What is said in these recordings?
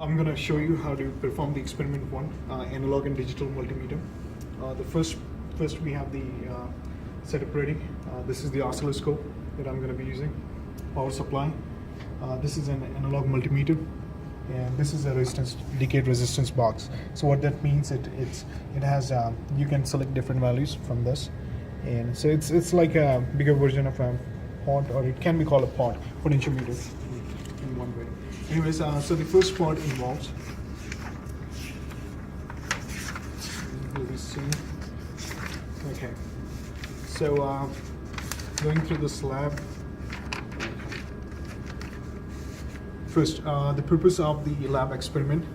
I'm going to show you how to perform the experiment one, analog and digital multimeter. The first we have the setup ready. This is the oscilloscope that I'm going to be using. Power supply. This is an analog multimeter, and this is a decade resistance box. So what that means, it has you can select different values from this, and so it's like a bigger version of a pod, or it can be called a pod potentiometer in one way. Anyways, so the first part involves, will be seen. Okay, so going through the slab. First, the purpose of the lab experiment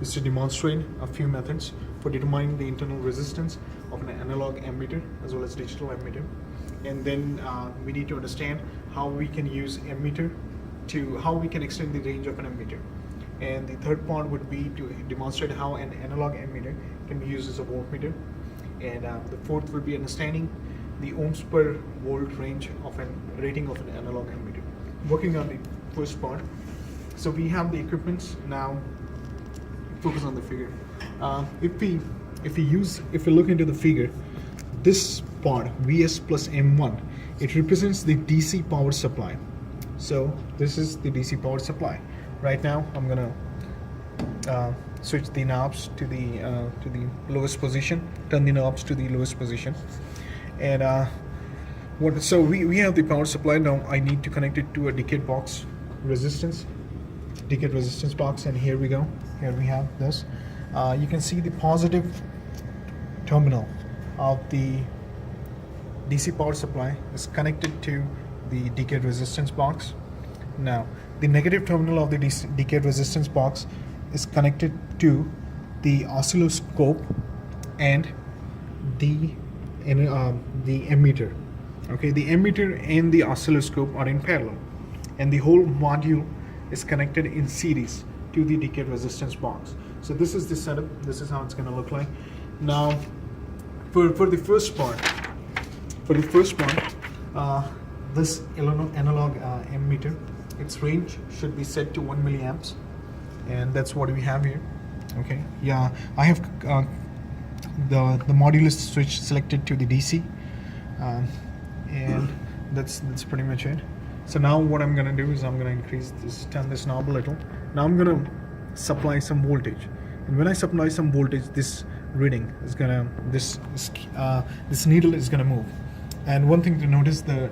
is to demonstrate a few methods for determining the internal resistance of an analog ammeter as well as digital ammeter, and then we need to understand how we can use ammeter how we can extend the range of an ammeter. And the third part would be to demonstrate how an analog ammeter can be used as a voltmeter. And the fourth will be understanding the ohms per volt range of an rating of an analog ammeter. Working on the first part. So we have the equipments now. Focus on the figure. If we look into the figure, this part VS plus M1, it represents the DC power supply. So this is the DC power supply. Right now, I'm gonna switch the knobs to the lowest position. Turn the knobs to the lowest position, and so we have the power supply now. I need to connect it to a decade resistance box, and here we go. Here we have this. You can see the positive terminal of the DC power supply is connected to the decade resistance box. Now the negative terminal of the decade resistance box is connected to the oscilloscope and the ammeter. Okay, the ammeter and the oscilloscope are in parallel, and the whole module is connected in series to the decade resistance box. So this is the setup. This is how it's going to look like. Now for the first part, this analog ammeter, its range should be set to 1 milliamps, and that's what we have here. Okay, yeah, I have the modulus switch selected to the DC, and that's pretty much it. So now what I'm gonna do is I'm gonna turn this knob a little. Now I'm gonna supply some voltage, and when I supply some voltage, this reading is gonna this needle is gonna move. And one thing to notice, the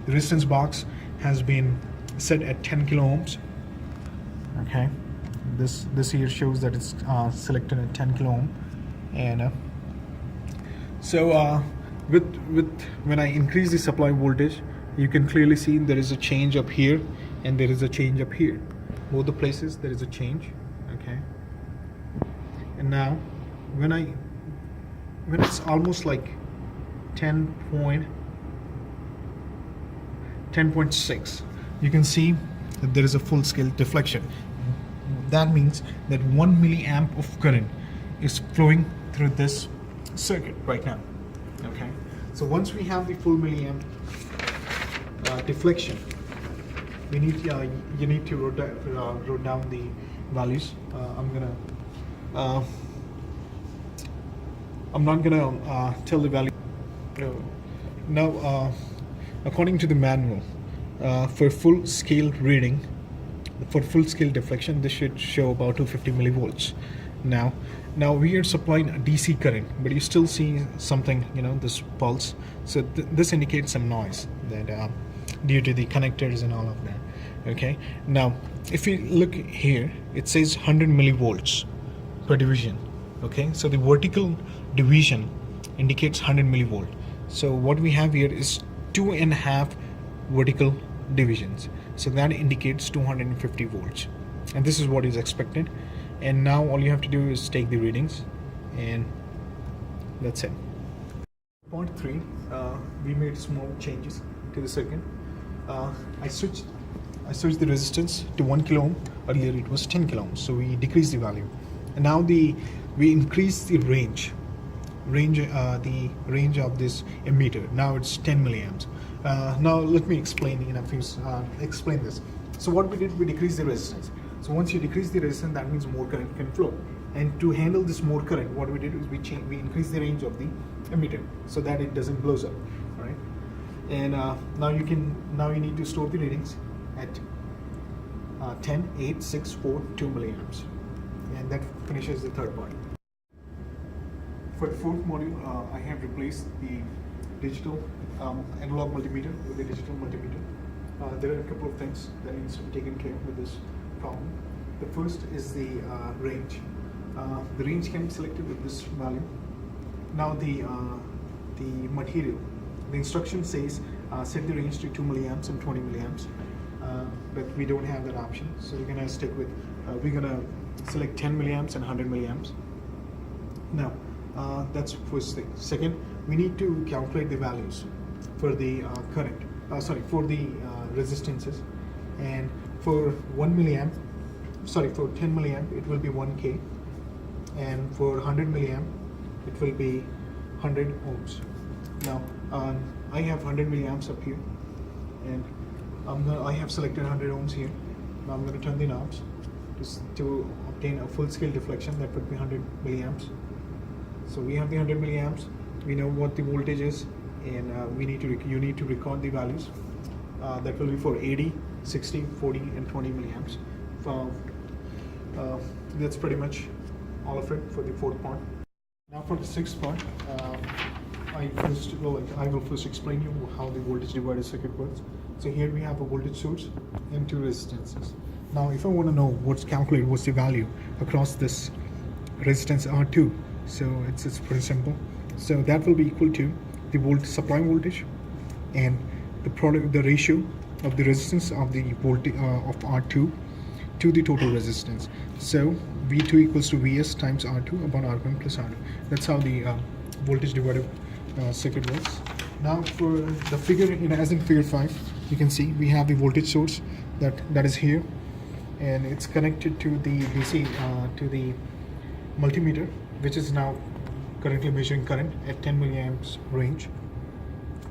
resistance box has been set at 10 kilo ohms. Okay, this here shows that it's selected at 10 kilo ohm, and so when I increase the supply voltage, you can clearly see there is a change up here and there is a change up here. Both the places there is a change. Okay, and now when it's almost like 10.6, you can see that there is a full scale deflection. That means that 1 milliamp of current is flowing through this circuit right now. Okay, so once we have the full milliamp deflection, you need to write down the values. I'm not gonna tell the value. Now, according to the manual, for full scale reading, for full scale deflection, this should show about 250 millivolts. Now we are supplying a DC current, but you still see something, this pulse. So this indicates some noise that due to the connectors and all of that. Okay. Now, if you look here, it says 100 millivolts per division. Okay. So the vertical division indicates 100 millivolt. So what we have here is 2.5 vertical divisions. So that indicates 250 volts. And this is what is expected. And now all you have to do is take the readings, and that's it. Part 3, we made small changes to the circuit. I switched the resistance to 1 kilo ohm. Earlier it was 10 kilo ohms, so we decreased the value. And now we increased the range of this ammeter. Now it's 10 milliamps. Now let me explain explain this. So what we did, we decreased the resistance. So once you decrease the resistance, that means more current can flow. And to handle this more current, what we did is we increase the range of the emitter so that it doesn't blows up. All right. And now you need to store the readings at 10, 8, 6, 4, 2 milliamps, and that finishes the third part. For the fourth module, I have replaced the digital analog multimeter with the digital multimeter. There are a couple of things that needs to be taken care of with this problem. The first is the range. The range can be selected with this value. Now the material, the instruction says set the range to 2 milliamps and 20 milliamps, but we don't have that option, so we're gonna stick with we're gonna select 10 milliamps and 100 milliamps. Now that's first thing. Second, we need to calculate the values for the current. For the resistances, and for 1 milliamp, for 10 milliamp, it will be 1K, and for 100 milliamp, it will be 100 ohms. Now I have 100 milliamps up here, and I have selected 100 ohms here. Now I'm going to turn the knobs to obtain a full scale deflection. That would be 100 milliamps. So we have the 100 milliamps. We know what the voltage is, and you need to record the values. That will be for 80, 60, 40, and 20 milliamps. That's pretty much all of it for the fourth part. Now for the sixth part, I will first explain you how the voltage divider circuit works. So here we have a voltage source and two resistances. Now if I want to know what's the value across this resistance R2, so it's pretty simple. So that will be equal to the supply voltage and the ratio of the resistance of the voltage of R2 to the total resistance. So V2 equals to Vs times R2 upon R1 plus R2. That's how the voltage divider circuit works. Now for the figure, as in figure 5, you can see we have the voltage source that is here, and it's connected to the DC to the multimeter, which is now currently measuring current at 10 milliamps range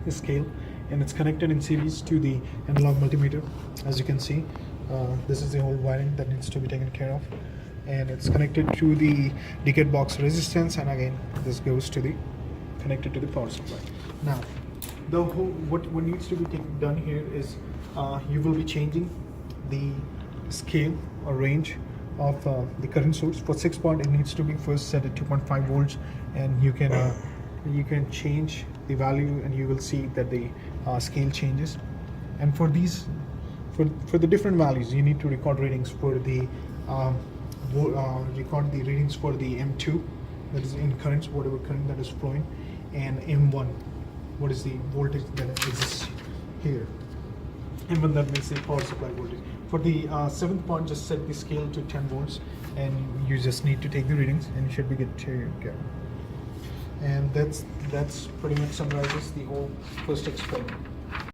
scale, and it's connected in series to the analog multimeter. As you can see, this is the whole wiring that needs to be taken care of, and it's connected to the decade box resistance, and again this goes to the connected to the power supply. Now what needs to be done here is you will be changing the scale or range of the current source. For 6 part, it needs to be first set at 2.5 volts, and you can change the value, and you will see that the scale changes. And for these, for the different values, you need to record readings for the readings for the M2, that is in currents, whatever current that is flowing, and M1, what is the voltage that exists here. M1, that means the power supply voltage. For the 7th part, just set the scale to 10 volts, and you just need to take the readings, and you should be good to go. And that's pretty much summarizes the whole first experiment.